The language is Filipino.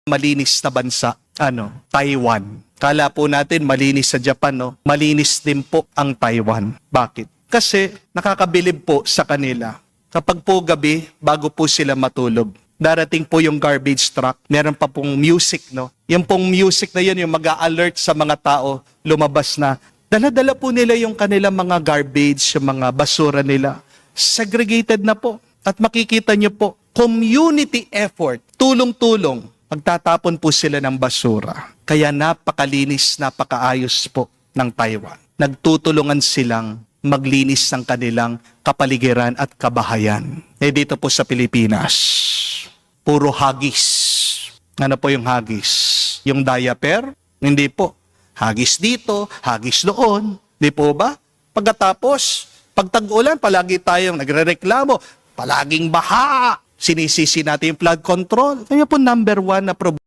malinis na bansa, Taiwan. Kala po natin malinis sa Japan, no? Malinis din po ang Taiwan. Bakit? Kasi nakakabilib po sa kanila. Kapag po gabi, bago po sila matulog, darating po yung garbage truck. Meron pa pong music, no? Yung pong music na yun, yung mag-a-alert sa mga tao, lumabas na. Dala-dala po nila yung kanilang mga garbage, yung mga basura nila. Segregated na po. At makikita nyo po, community effort, tulong-tulong, magtatapon po sila ng basura. Kaya napakalinis, napakaayos po ng Taiwan. Nagtutulungan silang maglinis ng kanilang kapaligiran at kabahayan. Dito po sa Pilipinas, puro hagis. Ano po yung hagis? Yung diaper? Hindi po. Hagis dito, hagis doon. Di po ba? Pagkatapos, pag tag-ulan, palagi tayong nagrereklamo, palaging baha. Sinisisi natin yung flood control. Kaya po number 1 na problema.